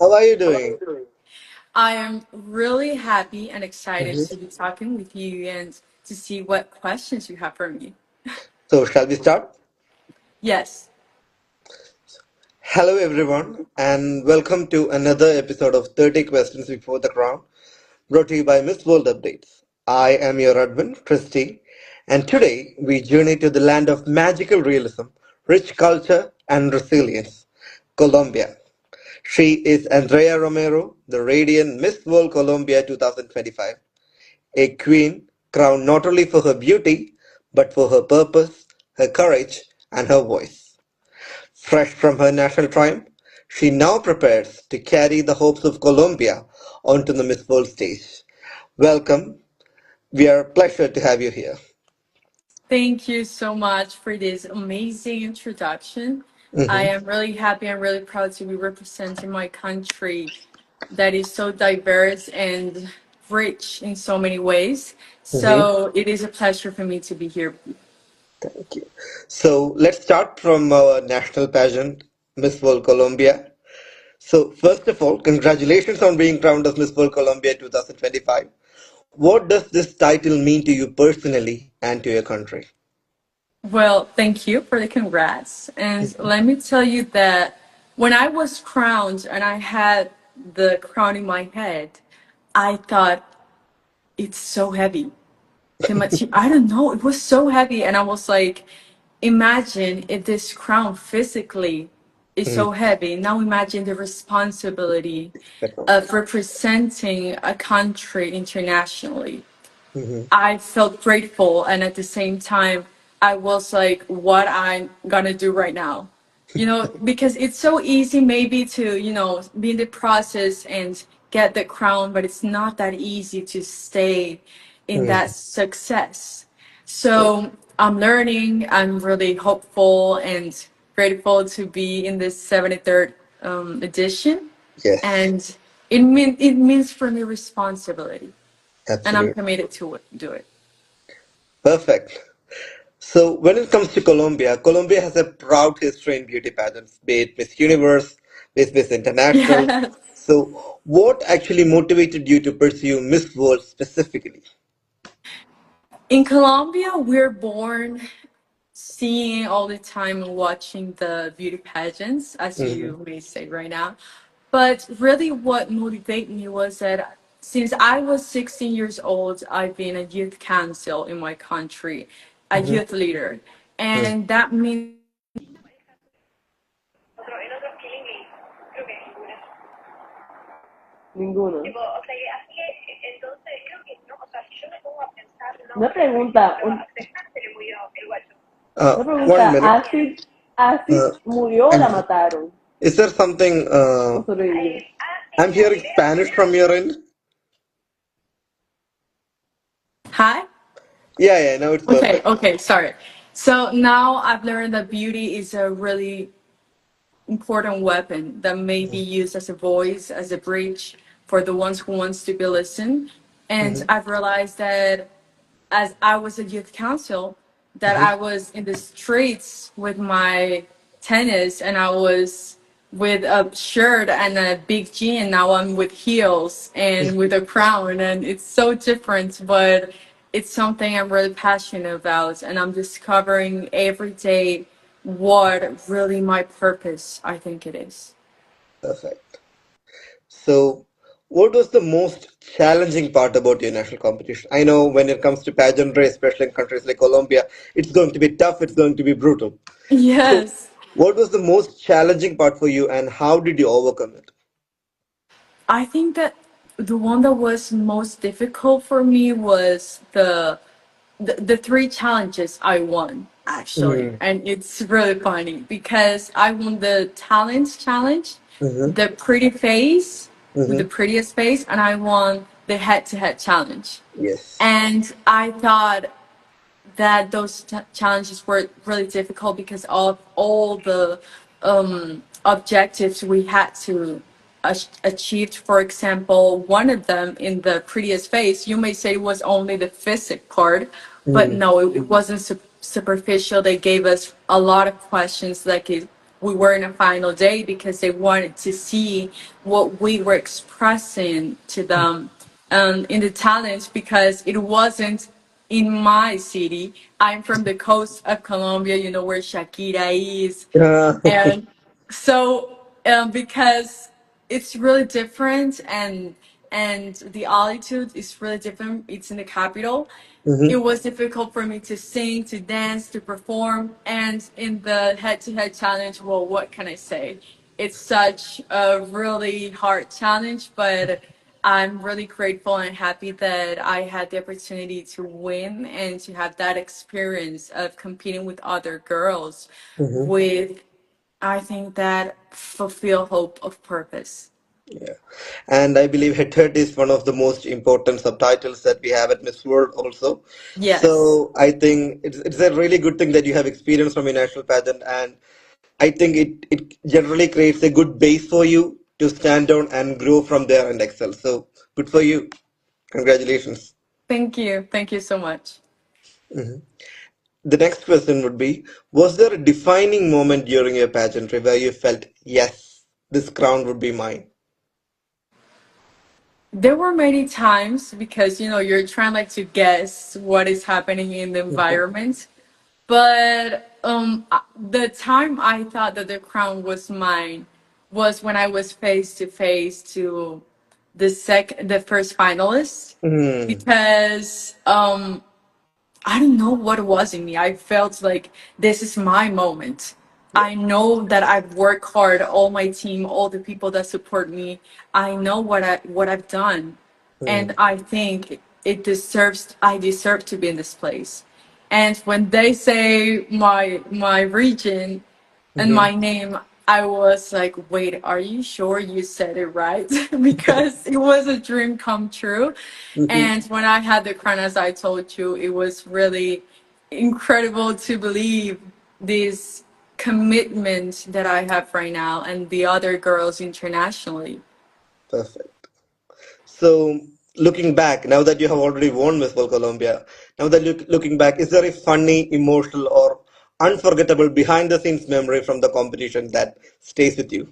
How are you doing? I am really happy and excited Mhm. to be talking with you and to see what questions you have for me. So, shall we start? Yes, Hello, everyone, and welcome to another episode of 30 Questions Before the Crown, brought to you by Miss World Updates. I am your admin, Christy, and today we journey to the land of magical realism, rich culture, and resilience Colombia. She is Andrea Romero, the radiant Miss World Colombia 2025, a queen crowned not only for her beauty, but for her purpose, her courage, and her voice. Fresh from her national triumph, she now prepares to carry the hopes of Colombia onto the Miss World stage. Welcome. We are pleasure to have you here. thank you so much for this amazing introduction. I Mhm, am really happy and really proud to be representing my country that is so diverse and rich in so many ways. mhm. So it is a pleasure for me to be here. Thank you. So let's start from our national pageant, Miss World Colombia. So first of all, congratulations on being crowned as Miss World Colombia 2025. What does this title mean to you personally and to your country? Well, thank you for the congrats. And let me tell you that when I was crowned and I had the crown in my head, I thought it's so heavy. I don't know, it was so heavy. And I was like, imagine if this crown physically is Mhm. so heavy. Now imagine the responsibility of representing a country internationally. Mhm. I felt grateful, and at the same time I was like, what I'm gonna do right now, because it's so easy maybe to be in the process and get the crown, but it's not that easy to stay in that Mhm. success. So I'm learning. I'm really hopeful and grateful to be in this 73rd edition, Yes, and it means for me responsibility, and I'm absolutely. committed to do it. Perfect. So when it comes to Colombia, Colombia has a proud history in beauty pageants, be it Miss Universe, Miss International. Yes. So what actually motivated you to pursue Miss World specifically? In Colombia, we're born seeing all the time and watching the beauty pageants, as Hmm. you may say right now. But really, what motivated me was that since I was 16 years old, I've been a youth council in my country, a Hmm. youth leader. And that means Ninguno. Una pregunta, una One pregunta, minute. ¿Acid Uh, murió o la and mataron? is there something? ¿O sobrevivió? I'm hearing Spanish from your end. hi. Yeah, yeah. Now it's Okay, perfect. okay, sorry. So now I've learned that beauty is a really important weapon that may be used as a voice, as a bridge for the ones who wants to be listened. And Hmm. I've realized that as I was a youth council, that Hmm. I was in the streets with my tennis and I was with a shirt and a big jean. Now I'm with heels and with a crown, and it's so different, but it's something I'm really passionate about, and I'm discovering every day what really my purpose I think it is. Perfect. So, what was the most challenging part about your national competition? I know when it comes to pageantry, especially in countries like Colombia, it's going to be tough, it's going to be brutal. So, Yes. what was the most challenging part for you and how did you overcome it? I think that the one that was most difficult for me was the three challenges I won actually, Mm-hmm. and it's really funny because I won the talent challenge, Mm-hmm. the pretty face with the Mm-hmm. prettiest face, and I won the head-to-head challenge. Yes. And I thought that those challenges were really difficult because of all the objectives we had to achieve. For example, one of them in the prettiest face, you may say it was only the physic part, but Mm-hmm. no, it wasn't superficial. They gave us a lot of questions like we were in a final day because they wanted to see what we were expressing to them in the talent because it wasn't in my city. I'm from the coast of Colombia, you know, where Shakira is. Yeah. And so, because it's really different and the altitude is really different, it's in the capital. It Hmm. was difficult for me to sing, to dance, to perform, and in the head-to-head challenge, well, what can I say? It's such a really hard challenge, but I'm really grateful and happy that I had the opportunity to win and to have that experience of competing with other girls Hmm. with, I think, that fulfill hope of purpose. Yeah. And I believe head is one of the most important subtitles that we have at Miss World also. Yes. So I think it's a really good thing that you have experience from a national pageant, and I think it generally creates a good base for you to stand down and grow from there and excel. So good for you. Congratulations. Thank you. Thank you so much. The next question would be, was there a defining moment during your pageantry where you felt, yes, this crown would be mine? There were many times because you're trying like to guess what is happening in the Mhm. environment. But the time I thought that the crown was mine was when I was face to face to the first finalist Mm. because I don't know what it was in me. I felt like this is my moment. Yeah. I know that I've worked hard, all my team, all the people that support me. I know what I've done, Mm. and I think I deserve to be in this place. And when they say my region and Mhm. my name, I was like, wait, are you sure you said it right? Because it was a dream come true. Mhm. And when I had the crown, as I told you, it was really incredible to believe this commitment that I have right now and the other girls internationally. Perfect. So, looking back, now that you have already won Miss World Colombia, now that looking back, is there a funny, emotional, or unforgettable behind the scenes memory from the competition that stays with you?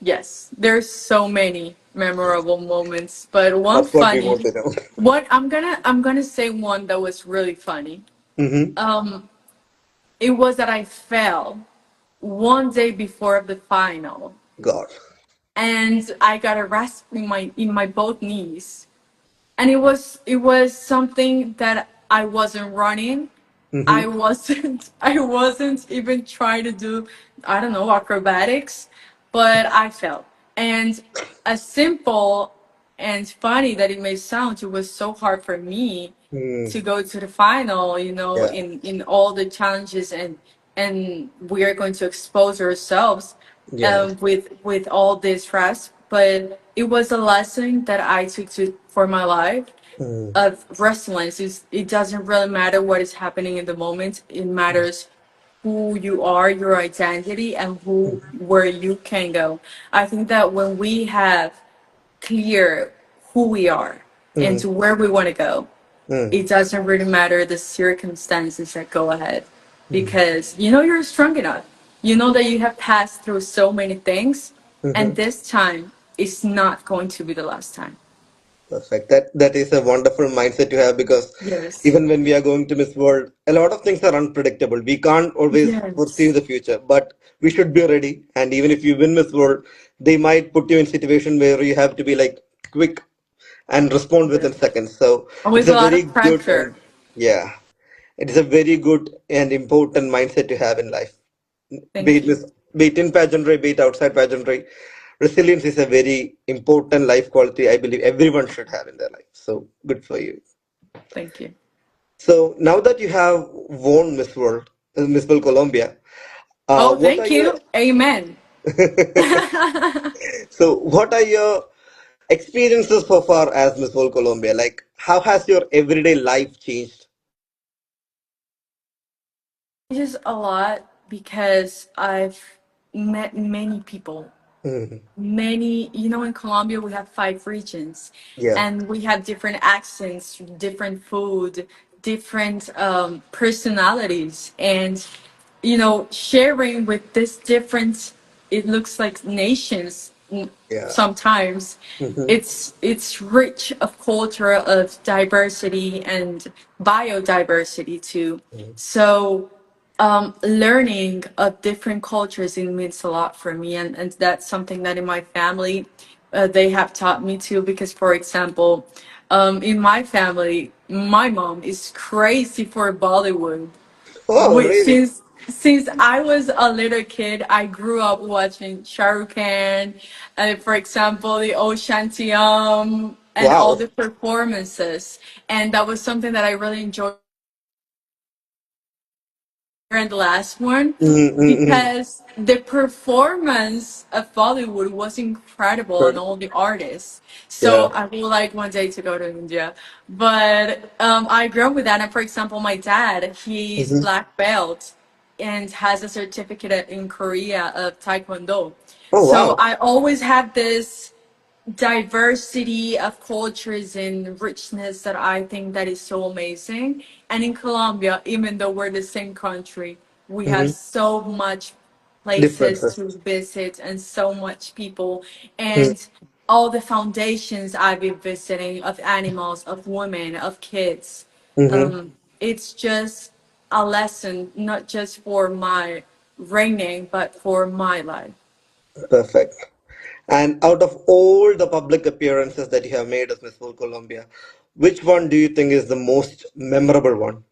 Yes, there's so many memorable moments, but one That's what we want funny, to know. what I'm gonna say one that was really funny. Hmm. It was that I fell one day before the final, God. and I got a rasp in my both knees, and it was something that I wasn't running. I Hmm. wasn't I wasn't even trying to do, I don't know, acrobatics, but I felt. And as simple and funny that it may sound, it was so hard for me to Mm. go to the final, Yeah. in all the challenges, and we are going to expose ourselves Yes. with all this stress. But it was a lesson that I took for my life Mm. of resilience. It doesn't really matter what is happening in the moment. It matters who you are, your identity, and where you can go. I think that when we have clear who we are and Mm. to where we want to go, Mm. it doesn't really matter the circumstances that go ahead, Mm. because you're strong enough. You know that you have passed through so many things, and Hmm. this time is not going to be the last time. Perfect. That is a wonderful mindset to have because Yes. even when we are going to Miss World, a lot of things are unpredictable. We can't always foresee Yes. the future, but we should be ready. And even if you win Miss World, they might put you in situation where you have to be like quick and respond within seconds. So it's With a a lot very of good pressure. and yeah, it is a very good and important mindset to have in life. Be Thank it you. Miss, be it in pageantry, be it outside pageantry, resilience is a very important life quality I believe everyone should have in their life. So good for you. Thank you. So now that you have won Miss World Colombia, Oh, what thank are your you. Amen. so what are your experiences so far as Miss World Colombia? Like, how has your everyday life changed? Changes a lot because I've met many people. Mhm. Many, in Colombia we have 5 regions, Yeah. and we have different accents, different food, different personalities, and sharing with this different, it looks like nations Yeah. sometimes. Mm-hmm. It's rich of culture, of diversity and biodiversity too. So learning of different cultures, it means a lot for me, and that's something that in my family they have taught me too. Because for example, in my family, my mom is crazy for Bollywood. Oh, we, really? since I was a little kid, I grew up watching Shah Rukh Khan, for example, the Oceantium, and all Wow. the performances. And that was something that I really enjoyed and the last one, Mm-hmm. because the performance of Bollywood was incredible and Good. all the artists. So Yeah. I would like one day to go to India. But I grew up with that. And for example, my dad, he's Mm-hmm. black belt and has a certificate in Korea of Taekwondo. Oh, So wow. I always have this diversity of cultures and richness that I think that is so amazing. And in Colombia, even though we're the same country, we have Mm-hmm. so much places Differences. to visit and so much people, Mm-hmm. and all the foundations I've been visiting of animals, of women, of kids. Mm-hmm. It's just a lesson, not just for my reigning, but for my life. Perfect. And out of all the public appearances that you have made as Miss World Colombia, which one do you think is the most memorable one?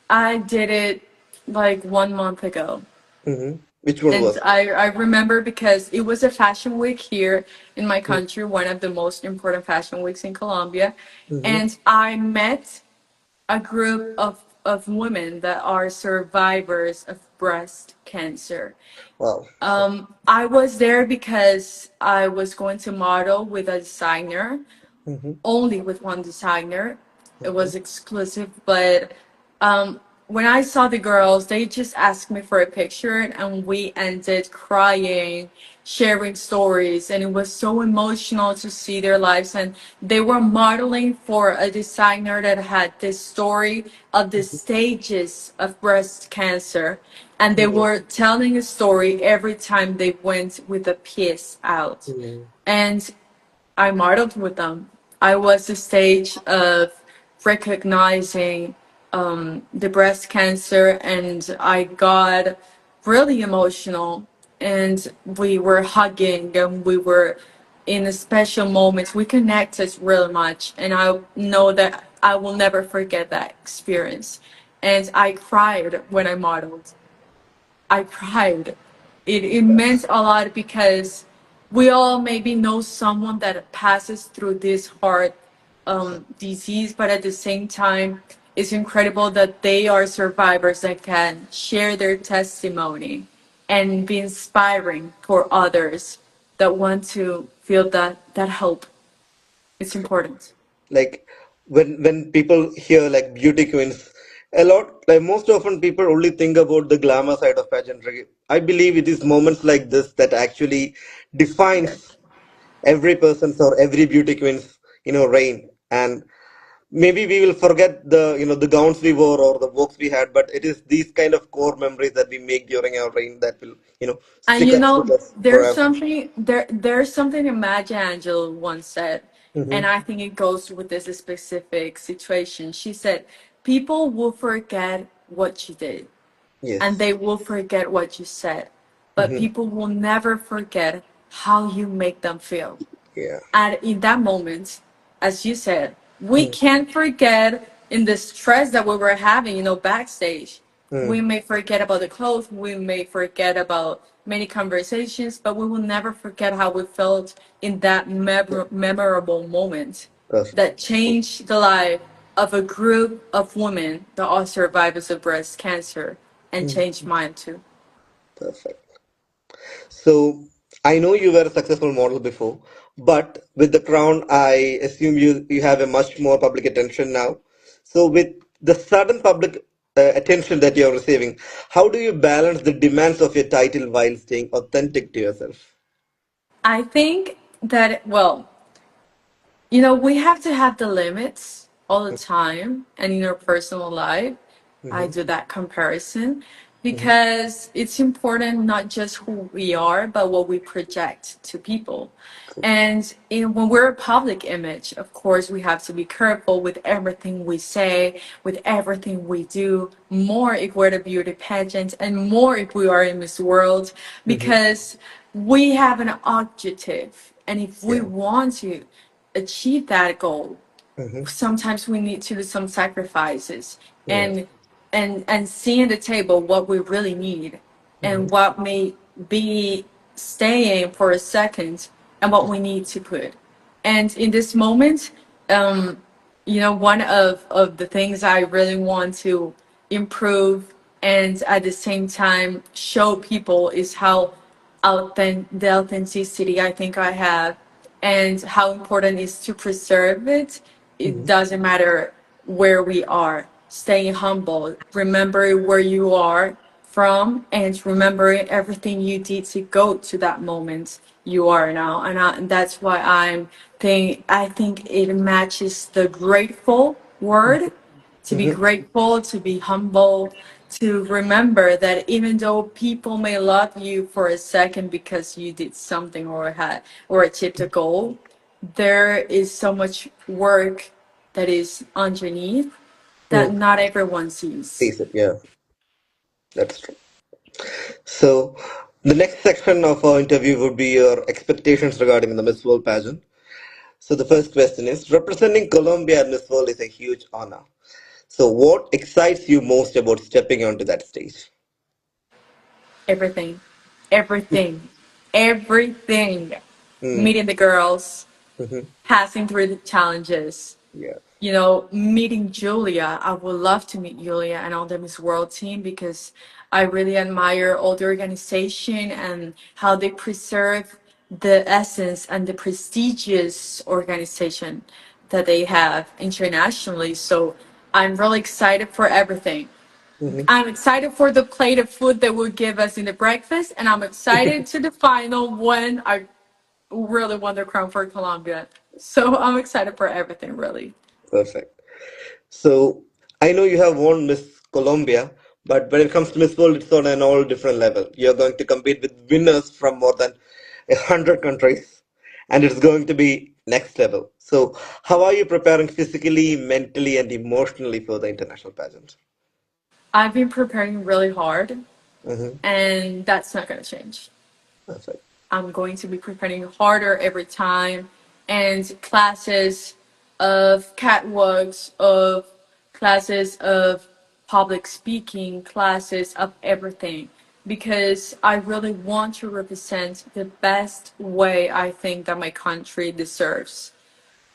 I did it like 1 month ago. Mm-hmm. Which one And was? I remember because it was a fashion week here in my country, one of the most important fashion weeks in Colombia. Mm-hmm. And I met a group of women that are survivors of breast cancer. Wow. I was there because I was going to model with a designer, Mm-hmm. only with one designer. It Mm-hmm. was exclusive, but when I saw the girls, they just asked me for a picture, and we ended crying, sharing stories, and it was so emotional to see their lives. And they were modeling for a designer that had this story of the stages of breast cancer, and they were telling a story every time they went with a piece out. Mm-hmm. And I modeled with them. I was the stage of recognizing the breast cancer, and I got really emotional. And we were hugging, and we were in a special moments. We connected really much, and I know that I will never forget that experience. And I cried when I modeled. I cried. It meant a lot because we all maybe know someone that passes through this hard disease, but at the same time, it's incredible that they are survivors that can share their testimony and be inspiring for others that want to feel that hope. It's important. Like when people hear like beauty queens, a lot like most often people only think about the glamour side of pageantry. I believe it is moments like this that actually defines every person's or every beauty queen's reign. And maybe we will forget the the gowns we wore or the walks we had, but it is these kind of core memories that we make during our reign that will And stick us with us forever. there's something that Maya Angelou once said, and Hmm. I think it goes with this specific situation. She said, "People will forget what you did, and Yes. they will forget what you said, but Hmm. people will never forget how you make them feel." Yeah. And in that moment, as you said, we Mm. can't forget in the stress that we were having, backstage. We Mm. may forget about the clothes, we may forget about many conversations, but we will never forget how we felt in that Yeah. memorable moment Perfect. that changed the life of a group of women that are survivors of breast cancer, and Mm. changed mine too. Perfect. So I know you were a successful model before, but with the crown, I assume you have a much more public attention now. So with the sudden public attention that you're receiving, how do you balance the demands of your title while staying authentic to yourself? I think that, well, we have to have the limits all the time, and in our personal life, I Hmm. do that comparison. Mm-hmm. because it's important not just who we are, but what we project to people. Cool. And when we're a public image, of course, we have to be careful with everything we say, with everything we do, more if we're the beauty pageant, and more if we are in Miss World, Mm-hmm. because we have an objective. And if we Yeah. want to achieve that goal, Mm-hmm. sometimes we need to do some sacrifices Yeah. and and see in the table what we really need Mm-hmm. and what may be staying for a second and what we need to put. And in this moment, um, one of the things I really want to improve and at the same time show people is how the authenticity I think I have and how important it is to preserve it. It Mm-hmm. doesn't matter where we are. Staying humble, remember where you are from, and remembering everything you did to go to that moment you are now. And that's why I think it matches the grateful word, to be Mm-hmm. grateful, to be humble, to remember that even though people may love you for a second because you did something or achieved a goal, there is so much work that is underneath that Mm. not everyone sees. Taste it. Yeah, that's true. So, the next section of our interview would be your expectations regarding the Miss World pageant. So, the first question is representing Colombia at Miss World is a huge honor. So, what excites you most about stepping onto that stage? Everything, everything, everything. Mm. Meeting the girls, Mm-hmm. passing through the challenges, Yeah. meeting Julia. I would love to meet Julia and all the Miss World team because I really admire all the organization and how they preserve the essence and the prestigious organization that they have internationally. So I'm really excited for everything. Mm-hmm. I'm excited for the plate of food they will give us in the breakfast, and I'm excited to the final when I really won the crown for Colombia. So I'm excited for everything, really. Perfect. So, I know you have won Miss Colombia, but when it comes to Miss World, it's on an all different level. You're going to compete with winners from more than 100 countries, and it's going to be next level. So, how are you preparing physically, mentally, and emotionally for the international pageant? I've been preparing really hard, Mm-hmm. and that's not going to change. Perfect. I'm going to be preparing harder every time, and classes of catwalks, of classes of public speaking, classes of everything, because I really want to represent the best way I think that my country deserves.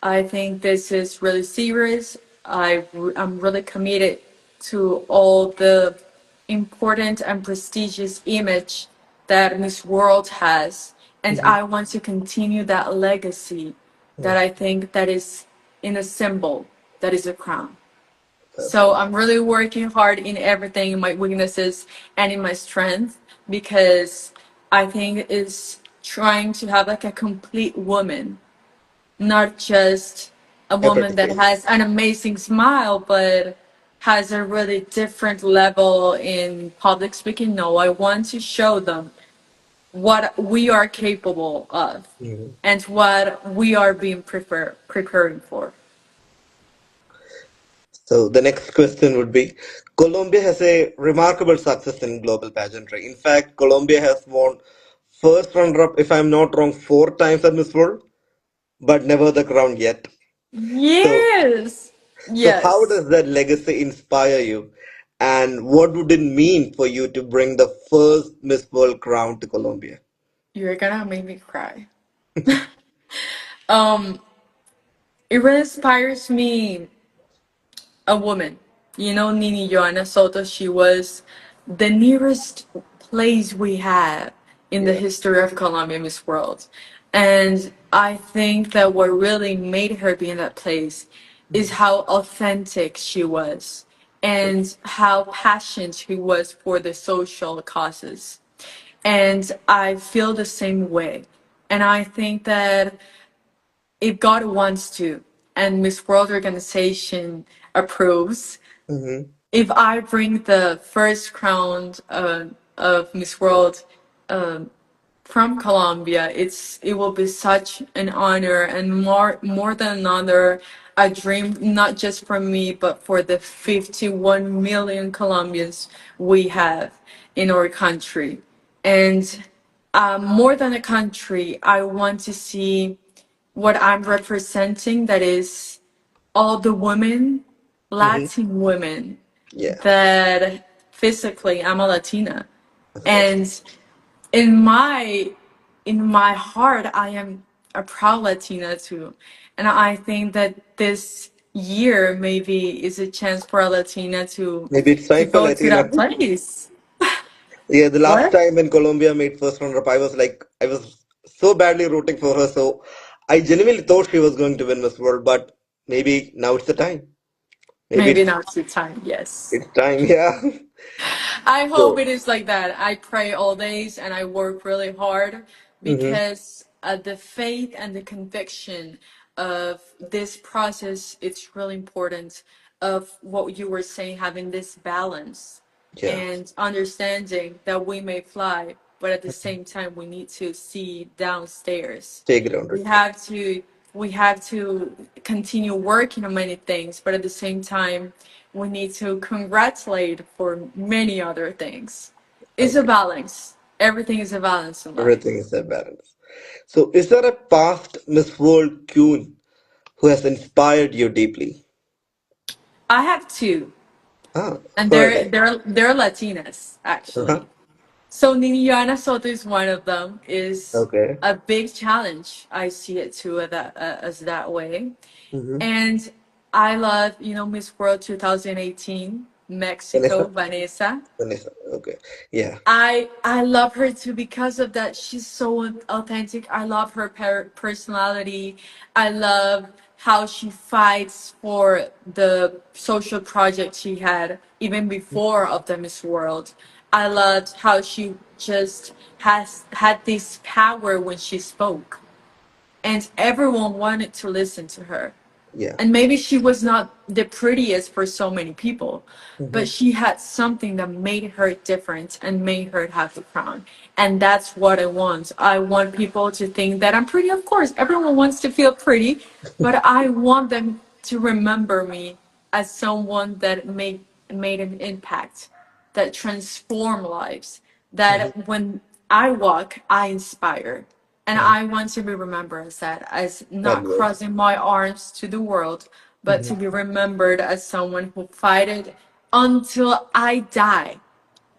I think this is really serious. I'm really committed to all the important and prestigious image that Miss World has, and Mm-hmm. I want to continue that legacy that Mm. I think that is in a symbol, that is a crown. So Perfect. I'm really working hard in everything, in my weaknesses and in my strength, because I think it's trying to have like a complete woman, not just a woman that Appreciate. has an amazing smile, but has a really different level in public speaking. No, I want to show them what we are capable of Mhm. and what we are being preparing for. So the next question would be Colombia has a remarkable success in global pageantry. In fact, Colombia has won first runner up, if I'm not wrong, 4 times at Miss World, but never the crown yet. So, Yes. so how Yes. does that legacy inspire you? And what would it mean for you to bring the first Miss World crown to Colombia? You're gonna make me cry. Um, it really inspires me, a woman. Nini Joanna Soto, she was the nearest place we have in the Yeah. history of Colombia Miss World. And I think that what really made her be in that place is how authentic she was and how passionate she was for the social causes. And I feel the same way. And I think that if God wants to, and Miss World Organization approves, Mm-hmm. if I bring the first crown of Miss World from Colombia, it will be such an honor and more than an honor, a dream not just for me but for the 51 million Colombians we have in our country. And more than a country, I want to see what I'm representing. That is all the women, Hmm. Latin women, Yeah, that physically I'm a Latina, of course. and in my heart I am a proud Latina too. And I think that this year maybe is a chance for a Latina Maybe it's to time for go to Latina. that place. Yeah, the last What? time when Colombia made first runner up, I was so badly rooting for her. So I genuinely thought she was going to win Miss World, but maybe now it's the time. Maybe Maybe it's now's the time, yes. it's time. Yeah. I hope So. it is like that. I pray all days and I work really hard Hmm. because the faith and the conviction of this process, it's really important, of what you were saying, having this balance Yeah. and understanding that we may fly, but at the same time we need to see downstairs. Take ground We reality. have to we have to continue working on many things, but at the same time we need to congratulate for many other things. It's a Agree. balance. Everything is a balance in life. Everything is a balance. So, is there a past Miss World queen who has inspired you deeply? I have two, Ah, and who are they're they? they're they're Latinas Uh-huh. actually. So Niniana Soto is one of them. Is Okay. a big challenge. I see it too as that way. Mm-hmm. And I love, Miss World 2018, Mexico, Vanessa? Vanessa. Vanessa. Okay. Yeah. I love her too because of that. She's so authentic. I love her personality. I love how she fights for the social project she had even before of the Miss World. I loved how she just has had this power when she spoke, and everyone wanted to listen to her. Yeah. And maybe she was not the prettiest for so many people, Mm-hmm. but she had something that made her different and made her have the crown. And that's what I want. I want people to think that I'm pretty. Of course, everyone wants to feel pretty, but I want them to remember me as someone that made an impact, that transform lives, Mm-hmm. that when I walk, I inspire. And Mm-hmm. I want to be remembered as that, as not Admired. crossing my arms to the world, but Mm-hmm. to be remembered as someone who fighted until I die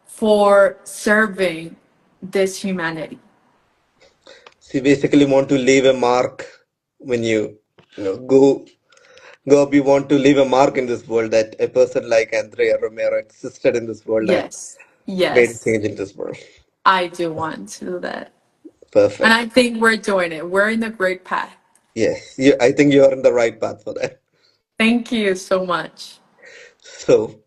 for serving this humanity. So you basically want to leave a mark when go up. You want to leave a mark in this world that a person like Andrea Romero existed in this world and Yes, made a yes, change in this world. I do want to do that. And I Perfect. think we're doing it. We're in the great path. Yes, I think you are in the right path for that. Thank you so much. So,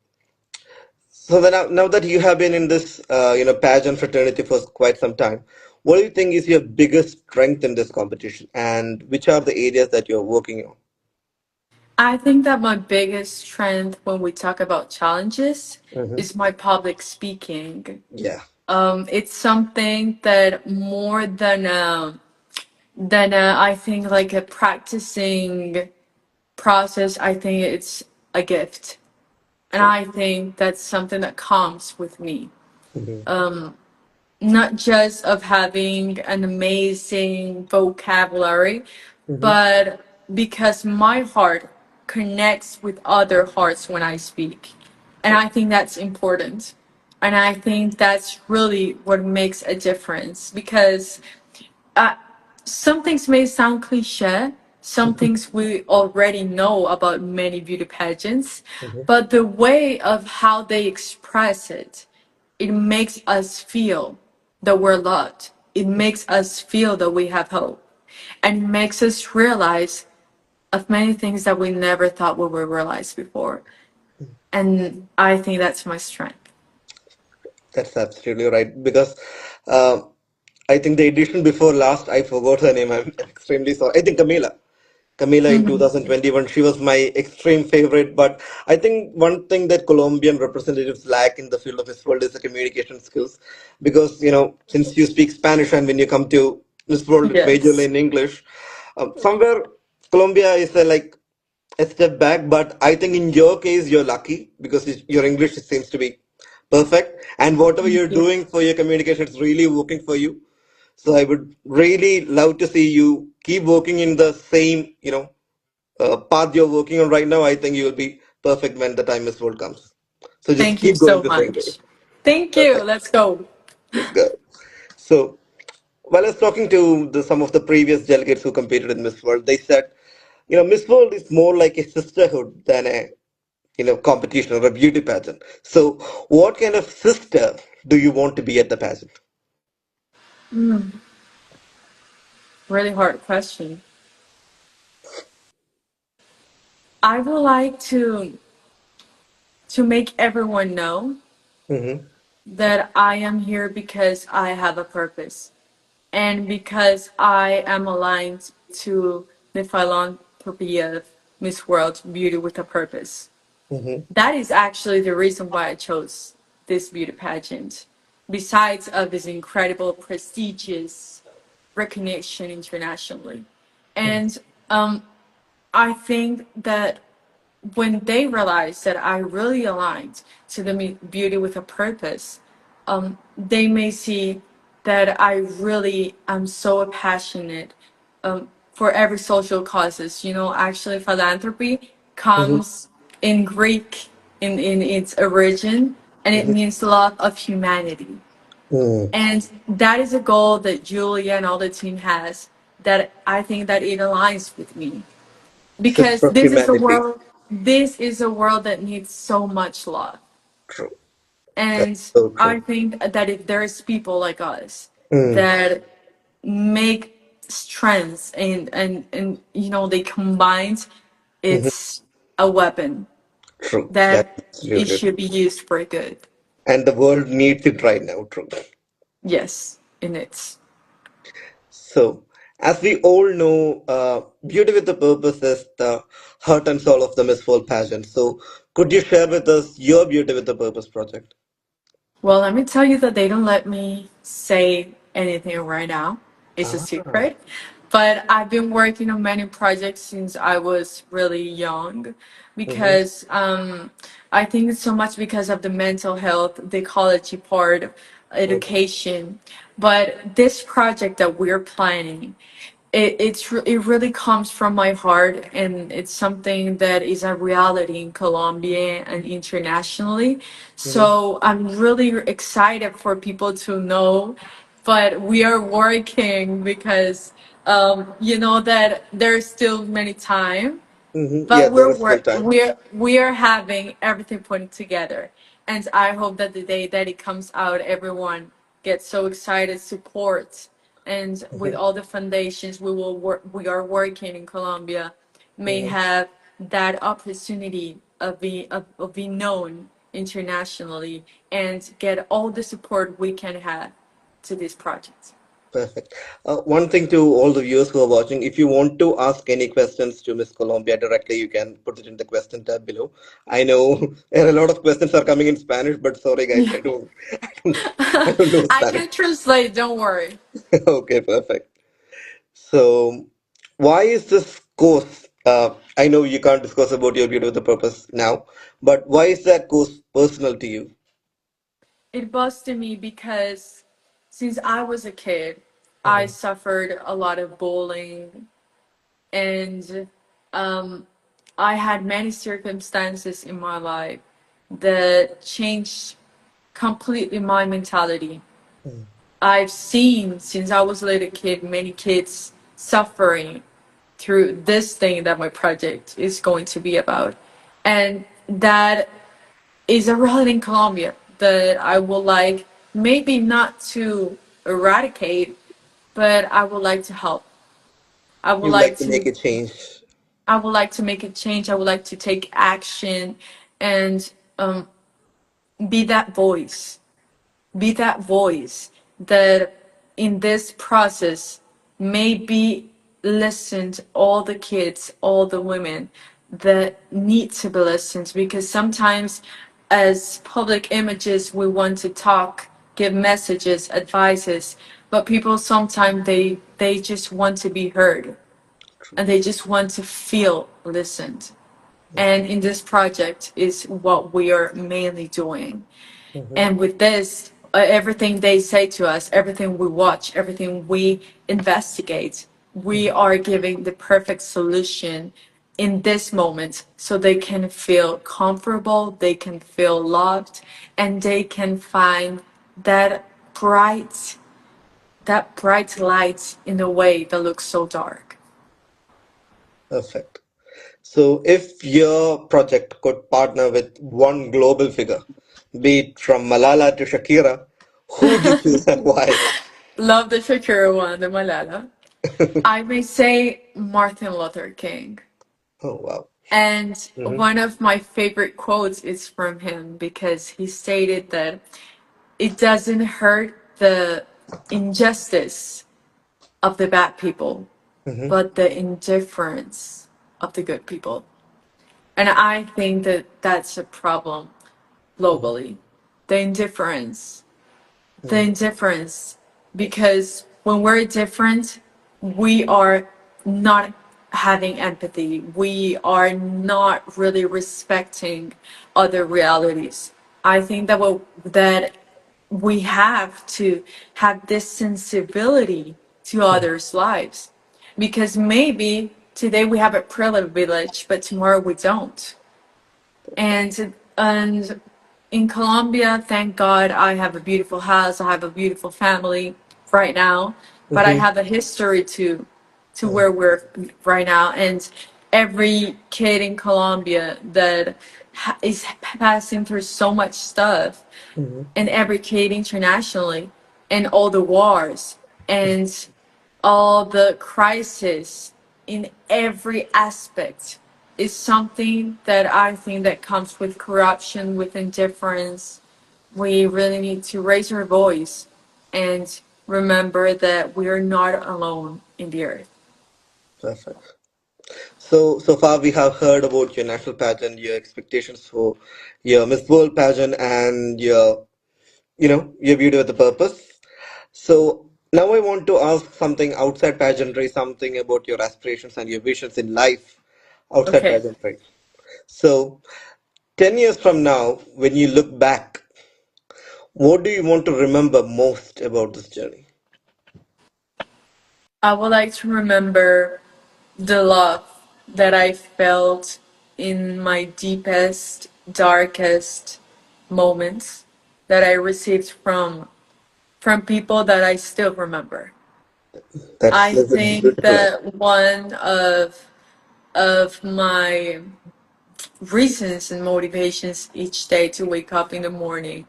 so then now that you have been in this, pageant fraternity for quite some time, what do you think is your biggest strength in this competition, and which are the areas that you're working on? I think that my biggest strength when we talk about challenges Hmm. is my public speaking. Yeah. It's something that more than I think like a practicing process. I think it's a gift, and True. I think that's something that comes with me. Hmm. Not just of having an amazing vocabulary, Hmm. but because my heart connects with other hearts when I speak. And True. I think that's important. And I think that's really what makes a difference because uh, some things may sound cliche, some things we already know about many beauty pageants, Hmm. but the way of how they express it, it makes us feel that we're loved. It makes us feel that we have hope. And it makes us realize of many things that we never thought we would realize before. And I think that's my strength. That's absolutely right. Because uh, I think the edition before last, I forgot her name. I'm extremely sorry. I think Camila. Camila in Mhm. 2021. She was my extreme favorite. But I think one thing that Colombian representatives lack in the field of Miss World is the communication skills. Because, since you speak Spanish and when you come to Miss World, it's majorly Yes. in English. Somewhere, Colombia is a step back. But I think in your case, you're lucky because your English seems to be perfect. And whatever Thank you're you. doing for your communication, it's really working for you. So I would really love to see you keep working in the same, path you're working on right now. I think you will be perfect when the time is world comes. So just Thank you keep going so the same way. much. Thank you. Perfect. Let's go. Let's go. So while I was talking to some of the previous delegates who competed in Miss World, they said, Miss World is more like a sisterhood than a, competition or a beauty pageant. So what kind of sister do you want to be at the pageant? Really hard question. I would like to make everyone know Mm-hmm. that I am here because I have a purpose and because I am aligned to the philanthropy of Miss World Beauty with a Purpose. Mm-hmm. That is actually the reason why I chose this beauty pageant. Besides of this incredible, prestigious recognition internationally, and I think that when they realize that I really aligned to the beauty with a purpose, they may see that I really am so passionate for every social causes. You know, actually, philanthropy Mm-hmm. comes in Greek in its origin, and it Mm-hmm. means love of humanity. Mm. And that is a goal that Julia and all the team has that I think that it aligns with me because Sister of humanity. this is a world that needs so much love. True. That's And so I true. think that if there's people like us Mm. that make strengths and they combined, Hmm. it's a weapon True. That's that it absolutely should true. be used for good. And the world needs it right now. True. Yes, in it. So, as we all know, Beauty with a Purpose is the heart and soul of the Miss World pageant. So, could you share with us your Beauty with a Purpose project? Well, let me tell you that they don't let me say anything right now. It's a Ah. secret. But I've been working on many projects since I was really young Mm-hmm. because I think it's so much because of the mental health, the ecology part, education. But this project that we're planning, it really comes from my heart and it's something that is a reality in Colombia and internationally. Mm-hmm. So I'm really excited for people to know, but we are working because you know that there's still many time, Mm-hmm. Yeah, but there is still time. we're having everything put together, and I hope that the day that it comes out, everyone gets so excited, support, and with Mm-hmm. all the foundations we are working in Colombia, may Mm-hmm. have that opportunity of being known internationally and get all the support we can have to this project. Perfect. One thing to all the viewers who are watching, if you want to ask any questions to Miss Colombia directly, you can put it in the question tab below. I know a lot of questions are coming in Spanish, but sorry guys, I don't know I Spanish. can translate, don't worry. Okay, perfect. So, why is this course? I know you can't discuss about your beauty with a purpose now, but why is that course personal to you? It busted me because since I was a kid, I suffered a lot of bullying and I had many circumstances in my life that changed completely my mentality. Mm, I've seen since I was a little kid many kids suffering through this thing that my project is going to be about. And that is a reality in Colombia that I would like maybe not to eradicate, but I would like to help. I would you would like like to make to a change. I would like to make a change. I would like to take action and be that voice. Be that voice that in this process may be listen to all the kids, all the women that need to be listened to, because sometimes as public images we want to talk, give messages, advices, but people sometimes they just want to be heard True. and they just want to feel listened. And in this project is what we are mainly doing. Mm-hmm. And with this, everything they say to us, everything we watch, everything we investigate, we are giving the perfect solution in this moment so they can feel comfortable, they can feel loved, and they can find that bright that bright light in a way that looks so dark. Perfect. So, if your project could partner with one global figure, be it from Malala to Shakira, who would you choose and why? Love the Shakira one, the Malala. I may say Martin Luther King. Oh, wow. And Mm-hmm. one of my favorite quotes is from him because he stated that it doesn't hurt the injustice of the bad people, Mm-hmm. but the indifference of the good people. And I think that that's a problem globally. The indifference the Mm-hmm. indifference because when we're different, we are not having empathy. We are not really respecting other realities. I think that we have to have this sensibility to others' lives because maybe today we have a privilege, but tomorrow we don't. And in Colombia, thank God, I have a beautiful house. I have a beautiful family right now, but I Mm-hmm. have a history to where we're right now. And every kid in Colombia that is passing through so much stuff, Mm-hmm. and every kid internationally, and all the wars, and all the crisis in every aspect is something that I think that comes with corruption, with indifference. We really need to raise our voice and remember that we are not alone in the earth. Perfect. So far we have heard about your national pageant, your expectations for your Miss World pageant, and your beauty with a purpose. So now I want to ask something outside pageantry, something about your aspirations and your visions in life outside Okay. pageantry. So 10 years from now, when you look back, what do you want to remember most about this journey? I would like to remember the love that I felt in my deepest, darkest moments that I received from people that I still remember. I That's a think beautiful answer. that one of my reasons and motivations each day to wake up in the morning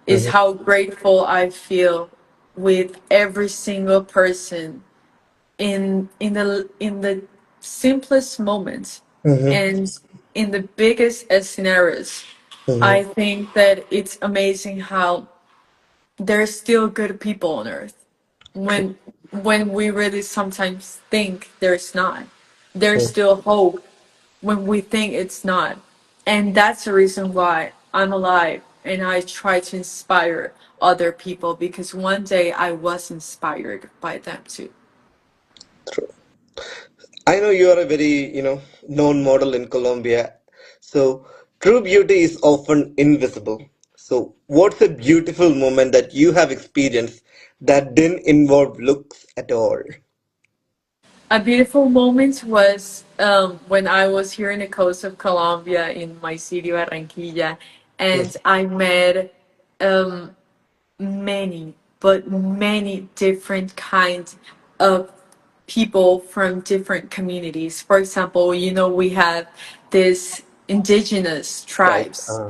is Mhm, how grateful I feel with every single person in the simplest moments mhm, and in the biggest scenarios. mhm. I think that it's amazing how there's still good people on earth True, when we really sometimes think there's not. There's true, still hope when we think it's not. And that's the reason why I'm alive and I try to inspire other people because one day I was inspired by them too. true. I know you are a very, known model in Colombia. So true beauty is often invisible. So what's a beautiful moment that you have experienced that didn't involve looks at all? A beautiful moment was when I was here in the coast of Colombia in my city, Barranquilla, and I met um, many, but many different kinds of people from different communities. For example, we have this indigenous Right. tribes,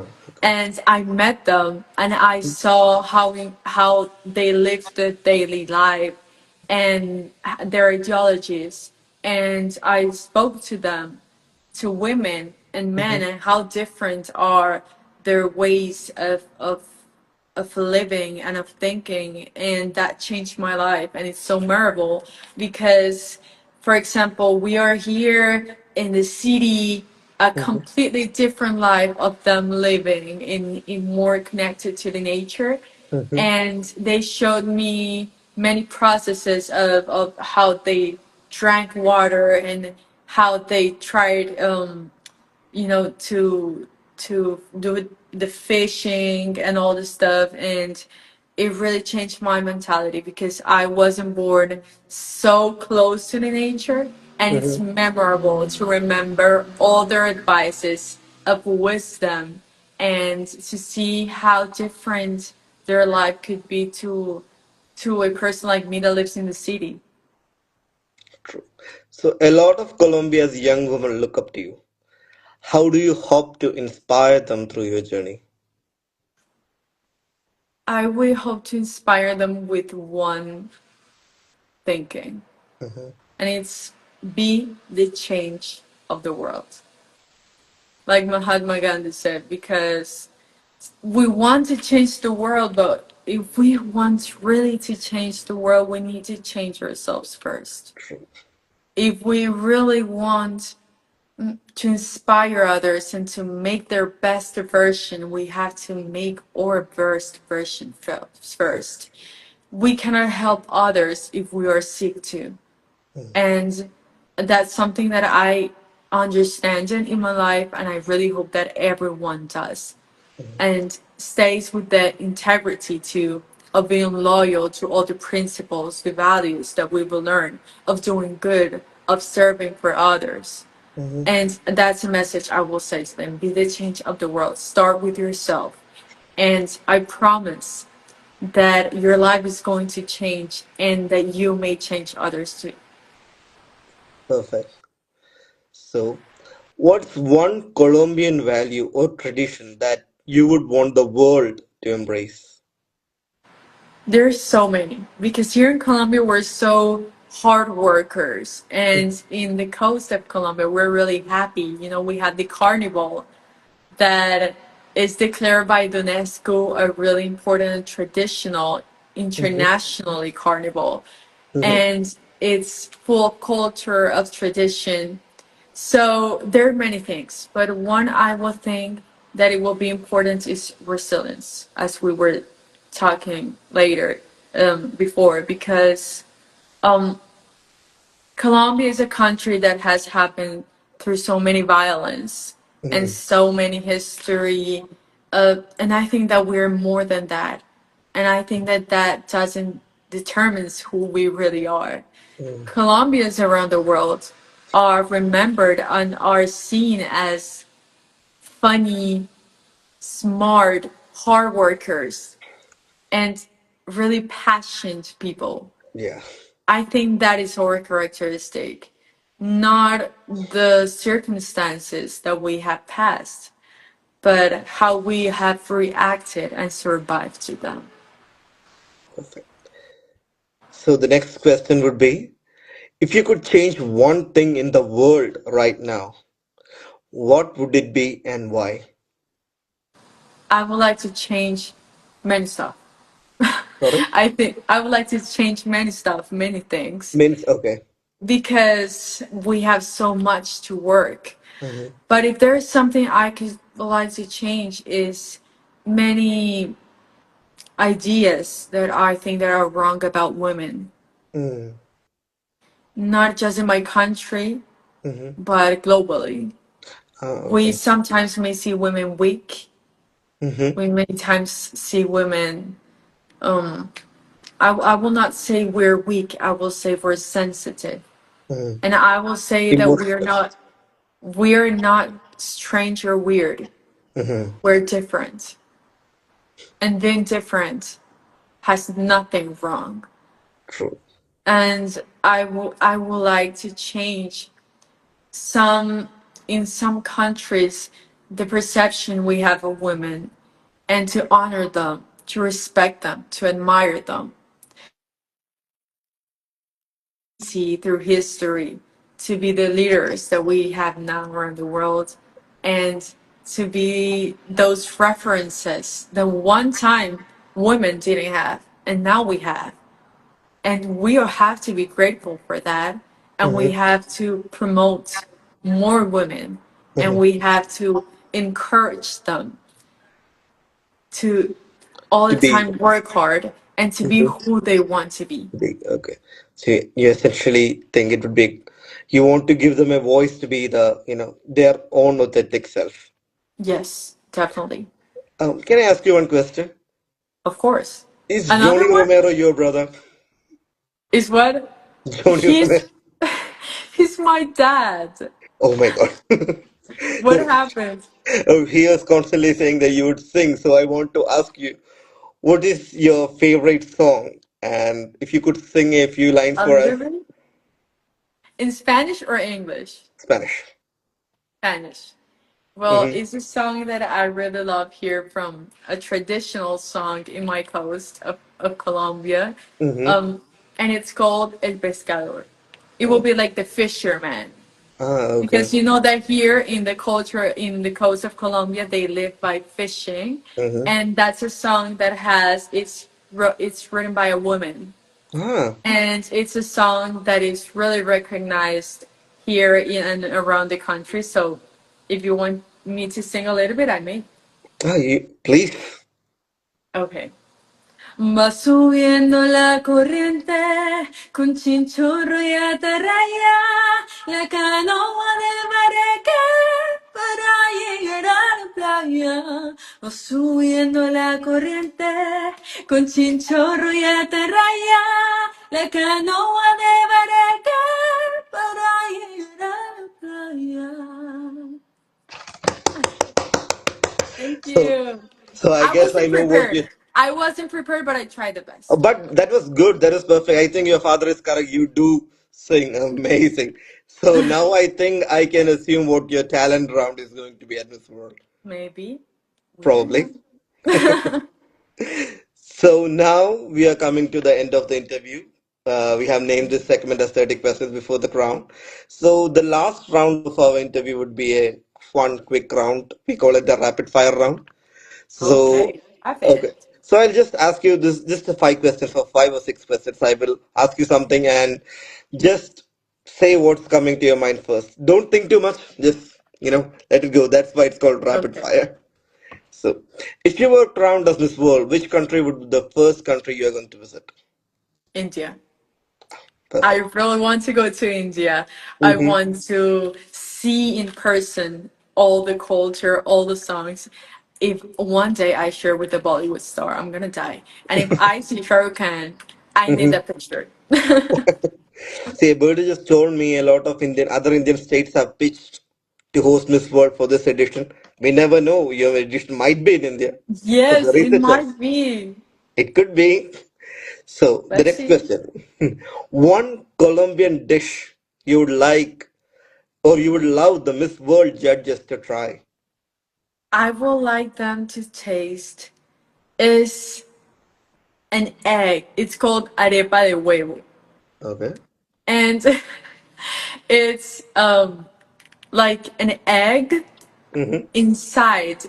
and I met them and I saw how they live their daily life and their ideologies, and I spoke to them, to women and men, Mhm. and how different are their ways of living and of thinking, and that changed my life. And it's so memorable because For example, we are here in the city, a Mhm, completely different life of them living in more connected to the nature. mhm, And they showed me many processes of how they drank water and how they tried to do the fishing and all this stuff. And it really changed my mentality because I wasn't born so close to the nature, and it's mhm. memorable to remember all their advices of wisdom and to see how different their life could be to a person like me that lives in the city. True. So, a lot of Colombia's young women look up to you. How do you hope to inspire them through your journey? I will hope to inspire them with one thinking, Mhm, and it's be the change of the world. Like Mahatma Gandhi said, because we want to change the world, but if we want really to change the world, we need to change ourselves first. true. If we really want to inspire others and to make their best version, we have to make our best version first. We cannot help others if we are sick too. Mhm, And that's something that I understand in my life, and I really hope that everyone does mhm, and stays with the integrity too of being loyal to all the principles, the values that we will learn of doing good, of serving for others. mhm. And that's a message I will say to them. Be the change of the world. Start with yourself. And I promise that your life is going to change and that you may change others too. Perfect. So, what's one Colombian value or tradition that you would want the world to embrace? There's so many because here in Colombia we're so hard workers, Mhm, and in the coast of Colombia we're really happy. We had the carnival that is declared by UNESCO a really important traditional mhm, internationally carnival, mhm, and it's full of culture of tradition. So there are many things, but one I will think that it will be important is resilience, as we were talking later before, because um, Colombia is a country that has happened through so many violence and mhm, so many history, and I think that we're more than that, and I think that that doesn't determines who we really are. mhm. Colombians around the world are remembered and are seen as funny, smart, hard workers, and really passionate people. Yeah, I think that is our characteristic, not the circumstances that we have passed, but how we have reacted and survived to them. perfect. So, the next question would be, if you could change one thing in the world right now, what would it be and why? I would like to change many stuff. Sorry? I think I would like to change many stuff, many things, Means, okay. because we have so much to work. Mhm, But if there is something I could like to change is many ideas that I think that are wrong about women, mhm, not just in my country, mhm. but globally. We Okay. sometimes may see women weak. Mhm, We many times see women. Um, I will not say we're weak. I will say we're sensitive, mhm. and I will say that Emotional. we're not strange or weird. Mhm, We're different, and being different has nothing wrong. true. And I would like to change some in some countries the perception we have of women, and to honor them, to respect them, to admire them, see through history, to be the leaders that we have now around the world, and to be those references that one time women didn't have, and now we have. And we all have to be grateful for that. and we have to promote more women, and Mhm. we have to encourage them to all To the be. time work hard and to be Mhm. who they want to be. Big. Okay. So you essentially think it would be, you want to give them a voice to be their own authentic self. Yes, definitely. Can I ask you one question? Of course. Is Another Johnny one Romero your brother? is what Johnny Romero. he's he's my dad. Oh my God. What happened? Oh, he was constantly saying that you would sing, so I want to ask you, what is your favorite song? And if you could sing a few lines A for little us, bit in Spanish or English? Spanish. Spanish. Well, Mm-hmm. it's a song that I really love here from a traditional song in my coast of Colombia. Mm-hmm. Um, and it's called El Pescador. It will Oh. be like the fisherman. Ah, okay. Because you know that here in the culture in the coast of Colombia, they live by fishing. Mm-hmm. And that's a song that has, it's written by a woman. Ah, And it's a song that is really recognized here in and around the country. So if you want me to sing a little bit, I may. please. Okay. Va subiendo la corriente con chinchorro y atarraya, la canoa de barraca para llegar a la playa. Va subiendo la corriente con chinchorro y atarraya, la canoa de barraca para llegar a la playa. Thank So, you. so I I guess I wasn't know what prepared. you. I wasn't prepared, but I tried the best. But that was good. That was perfect. I think your father is correct. You do sing amazing. So now I think I can assume what your talent round is going to be at Miss World. Maybe. We don't Probably. know. So now we are coming to the end of the interview. We have named this segment as 30 questions before the crown. So the last round of our interview would be a fun, quick round. We call it the rapid fire round. So, Okay, have okay. it. So I'll just ask you this, just a five questions or 5 or 6 questions. I will ask you something and just say what's coming to your mind first. Don't think too much. Just, let it go. That's why it's called rapid Okay. fire. So, if you were crowned as Miss World, which country would be the first country you are going to visit? India. I Perfect. really want to go to India. I Mm-hmm. want to see in person all the culture, all the songs. If one day I share with a Bollywood star, I'm gonna die. And if I see Shah Rukh Khan, I need Mm-hmm. that picture. See, Bertie just told me a lot of other Indian states have pitched to host Miss World for this edition. We never know. Your edition might be in India. So Yes, there is it a chance. might be. It could be. So the Let's next see. question. One Colombian dish you would like or you would love the Miss World judges to try. I would like them to taste is an egg. It's called arepa de huevo. Okay. And it's like an egg Mm-hmm. inside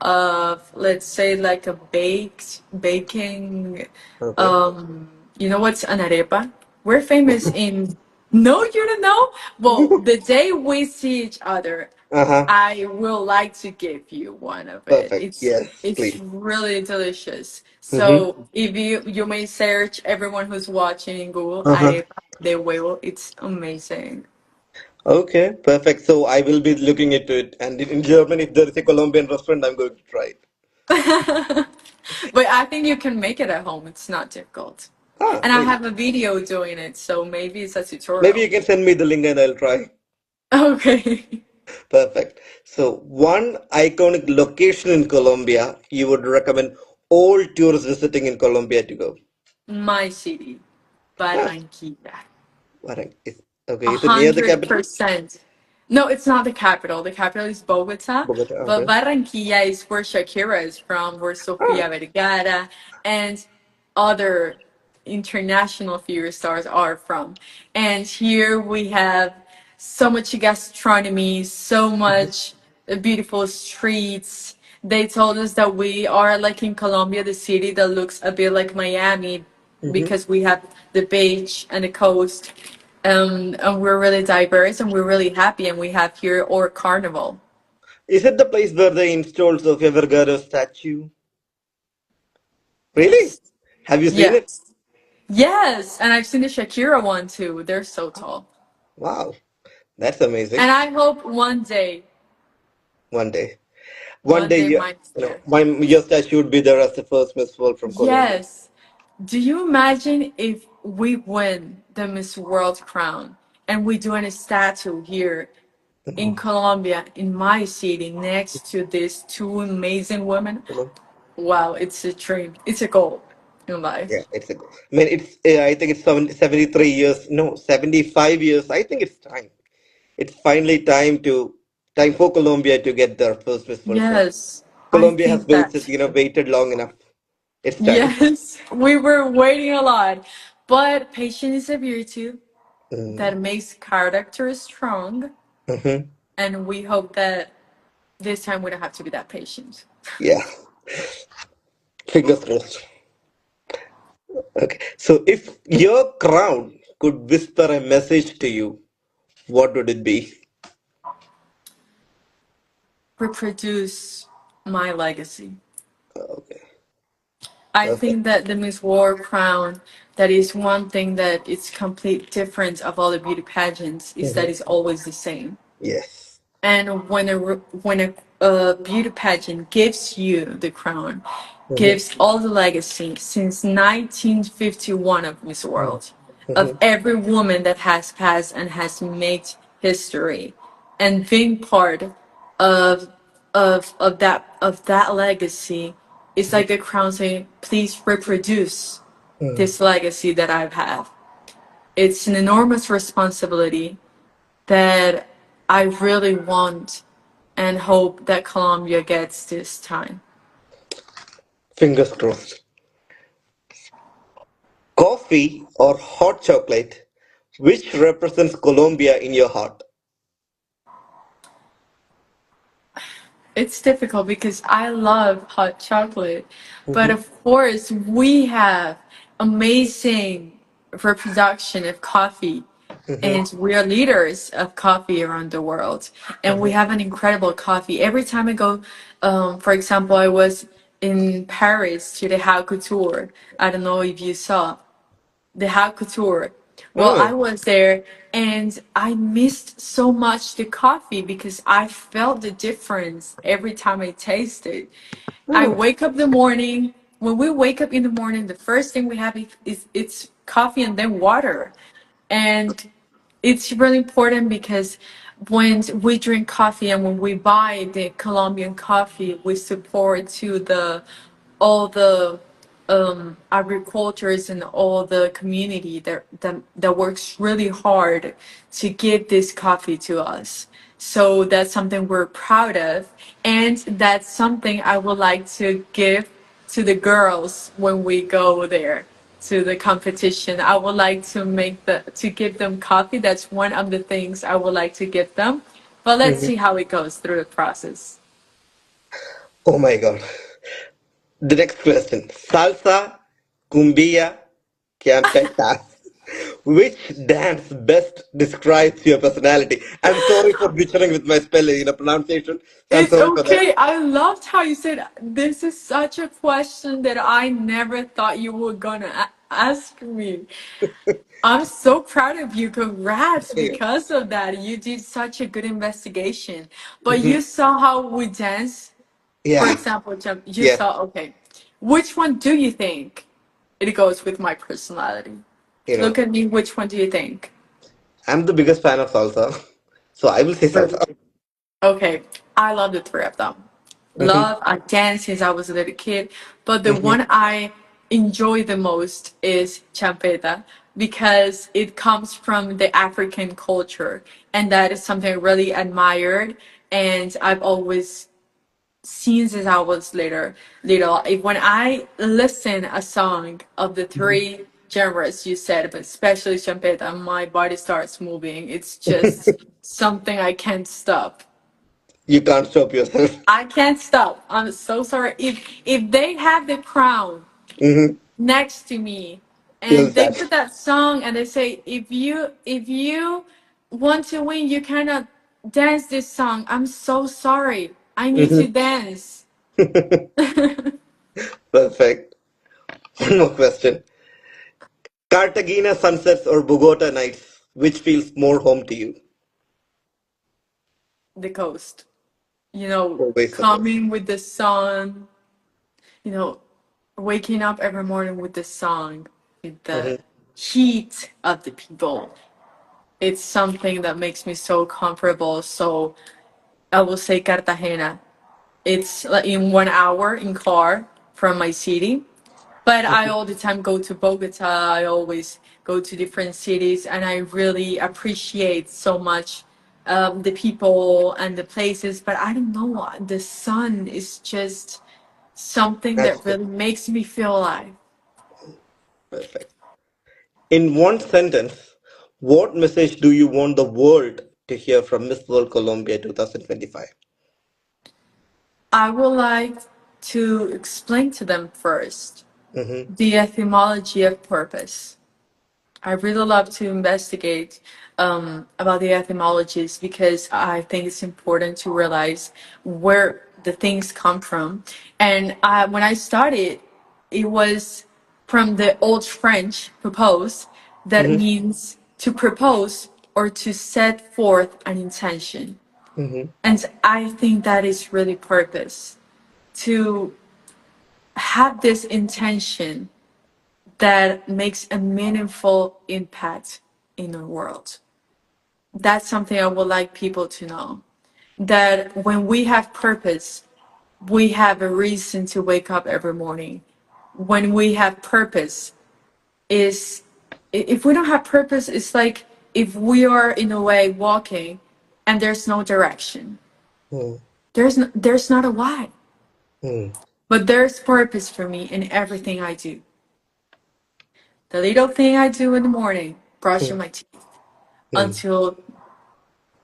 of, let's say, like a baked baking. Okay. um you know what's an arepa? We're famous in, no, you don't know. Well, the day we see each other, Uh-huh. I will like to give you one of it. Perfect. it's Yes, it's please. really delicious. Mm-hmm. So if you may search, everyone who's watching in Google, Uh-huh. arepa de huevo, it's amazing. Okay, perfect. So I will be looking into it. And in Germany, if there is a Colombian restaurant, I'm going to try it. But I think you can make it at home. It's not difficult. Ah, And I maybe. have a video doing it, so maybe it's a Maybe you tutorial. can send me the link and I'll try. Okay. Perfect. So one iconic location in Colombia you would recommend all tourists visiting in Colombia to go. My city, Ah, Barranquilla. Barang. A Okay, is it near the hundred capital? percent. No, it's not the capital. The capital is Bogota, Bogota. but Okay. Barranquilla is where Shakira is from, where Ah. Sofia Vergara and other international figure stars are from. And here we have so much gastronomy, so much beautiful streets. They told us that we are like in Colombia, the city that looks a bit like Miami Mm-hmm. because we have the beach and the coast. And we're really diverse and we're really happy. And we have here our carnival. Is it the place where they installed Sofia Vergara's statue? Really? Yes. Have you seen it? Yes. Yes. And I've seen the Shakira one too. They're so tall. Wow, that's amazing. And I hope One day, one one day, day mine's there. your statue would be there as the first Miss World from Colombia. Yes. Do you imagine if we win the Miss World crown and we do a statue here in Colombia, in my city, next to these two amazing women? Mhm. Wow, it's a dream. It's a goal in life. Yeah, it's a. I mean, it's. I think it's 73 years. No, 75 years. I think it's time. It's finally time for Colombia to get their first Miss World crown. Yes, I Colombia has think that. waited long enough. It's time. Yes, we were waiting a lot. But patience is a virtue Mm, that makes character strong. mhm. And we hope that this time we don't have to be that patient. Yeah, fingers crossed. Okay, so if your crown could whisper a message to you, what would it be? Reproduce my legacy. Okay, I perfect. think that the Miss World crown, that is one thing that is complete different of all the beauty pageants, is that Hmm. it's always the same. Yes. And when a beauty pageant gives you the crown, Hmm. gives all the legacy since 1951 of Miss World, of Hmm. every woman that has passed and has made history, and being part of of that legacy, it's like the crown saying, "Please reproduce this legacy that I've had." It's an enormous responsibility that I really want and hope that Colombia gets this time. Fingers crossed. Coffee or hot chocolate? Which represents Colombia in your heart? It's difficult because I love hot chocolate, but Hmm. of course we have amazing reproduction of coffee, Hmm. and we are leaders of coffee around the world, and we Hmm. have an incredible coffee. Every time I go, for example, I was in Paris to the Haute Couture. I don't know if you saw the haute couture. Well, I Mm. was there and I missed so much the coffee because I felt the difference every time I tasted. I Mm. wake up the morning. When we wake up in the morning, the first thing we have is it's coffee and then water. And it's really important because when we drink coffee and when we buy the Colombian coffee, we support to the all the agricultures and all the community that works really hard to give this coffee to us. So that's something we're proud of, and that's something I would like to give to the girls when we go there to the competition. I would like to give them coffee. That's one of the things I would like to give them. But let's Mhm. see how it goes through the process. Oh my God. The next question. Salsa, cumbia, campeta. Which dance best describes your personality? I'm sorry for butchering with my spelling, pronunciation. So I'm It's sorry for that. okay. I loved how you said this is such a question that I never thought you were gonna ask me. I'm so proud of you. Congrats because of that. You did such a good investigation. But Mhm. you saw how we dance. For Yeah. example, you Yes. saw, okay, which one do you think it goes with my personality? You know, Look at me, which one do you think? I'm the biggest fan of salsa. So I will say Really? salsa. Okay, I love the three of them. Hmm. Love, I danced since I was a little kid, but the Hmm. one I enjoy the most is champeta because it comes from the African culture, and that is something I really admired. And I've always seen since I was little. When I listen a song of the three genres you said, but especially champeta, my body starts moving. It's just something I can't stop. You can't stop yourself. I can't stop. I'm so sorry. If they have the crown Hmm. next to me, Feels and they that. put that song and they say, if you want to win, you cannot dance this song. I'm so sorry. I need to Mhm. dance. Perfect. One more question. Cartagena sunsets or Bogota nights, which feels more home to you? The coast. You know, Always the coast. coming with the sun, you know, waking up every morning with the sun, with the Hmm. heat of the people. It's something that makes me so comfortable. So I will say Cartagena. It's like in 1 hour in car from my city. But I all the time go to Bogota. I always go to different cities, and I really appreciate so much the people and the places. But I don't know, the sun is just something that Magical. really makes me feel alive. Perfect. In one sentence, what message do you want the world to hear from Miss World Colombia 2025? I would like to explain to them first Mm-hmm. the etymology of purpose. I really love to investigate about the etymologies because I think it's important to realize where the things come from. And when I started, it was from the old French propose, that Mm-hmm. means to propose or to set forth an intention. Mm-hmm. And I think that is really purpose, to have this intention that makes a meaningful impact in the world. That's something I would like people to know. That when we have purpose, we have a reason to wake up every morning. When we have purpose, is if we don't have purpose, it's like if we are in a way walking and there's no direction. There's not a why. Mm-hmm. But there's purpose for me in everything I do. The little thing I do in the morning, brushing my teeth, until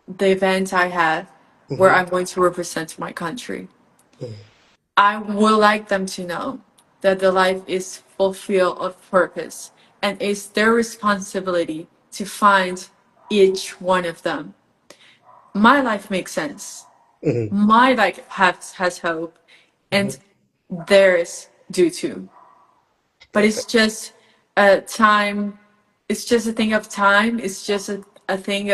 the event I have where Mm-hmm. I'm going to represent my country. I would like them to know that the life is fulfilled of purpose and it's their responsibility to find each one of them. My life makes sense. Mm-hmm. My life has hope, Mm-hmm. and theirs do too. But it's Perfect. just a time, it's just a thing of time, it's just a thing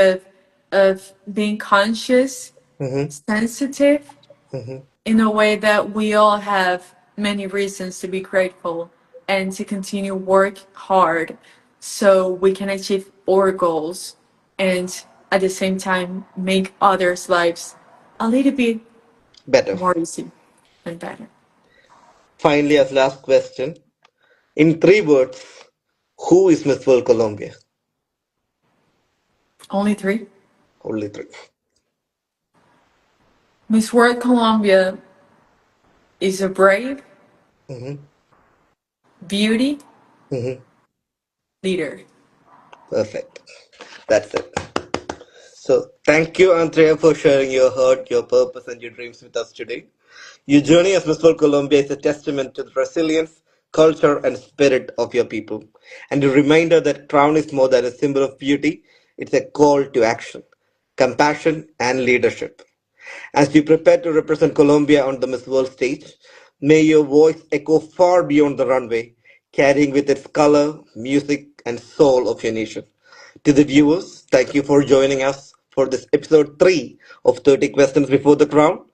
of being conscious, Mm-hmm. sensitive, Mm-hmm. in a way that we all have many reasons to be grateful and to continue work hard so we can achieve our goals and at the same time make others' lives a little bit Better. more easy and better. Finally, as last question, in 3 words, who is Miss World Colombia? Only three. Only three. Miss World Colombia is a brave, Mm-hmm. beauty, Mm-hmm. leader. Perfect. That's it. So, thank you, Andrea, for sharing your heart, your purpose, and your dreams with us today. Your journey as Miss World Colombia is a testament to the resilience, culture, and spirit of your people, and a reminder that crown is more than a symbol of beauty, it's a call to action, compassion, and leadership. As you prepare to represent Colombia on the Miss World stage, may your voice echo far beyond the runway, carrying with its color, music, and soul of your nation. To the viewers, thank you for joining us for this episode 3 of 30 Questions Before the Crown.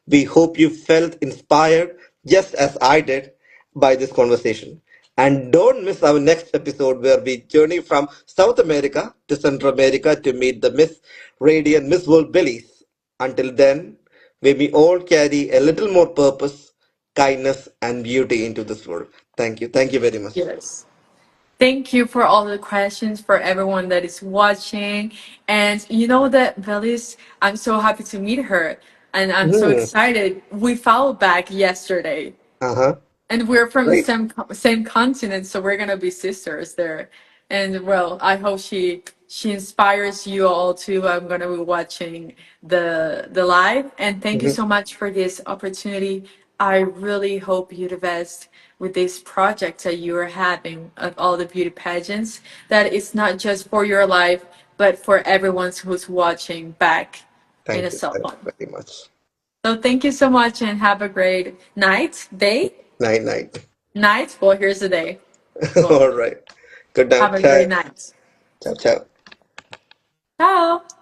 We hope you felt inspired just as I did by this conversation. And don't miss our next episode where we journey from South America to Central America to meet the Miss Radiant Miss World Billies. Until then, may we all carry a little more purpose, kindness, and beauty into this world. Thank you. Thank you very much. Yes. Thank you for all the questions for everyone that is watching. And you know that Belis, I'm so happy to meet her. And I'm so Hmm. excited. We followed back yesterday. Uh huh. And we're from the Great. same continent, so we're gonna be sisters there. And well, I hope she inspires you all too. I'm gonna be watching the live. And thank you Mhm. so much for this opportunity. I really hope you the best with these projects that you are having of all the beauty pageants. That it's not just for your life, but for everyone who's watching back in a cell Thank phone. you very much. So thank you so much and have a great night, day, Night, night. night. Well, here's the day. Well, All right. Good have night. a great Ciao. night. Ciao, ciao. Ciao.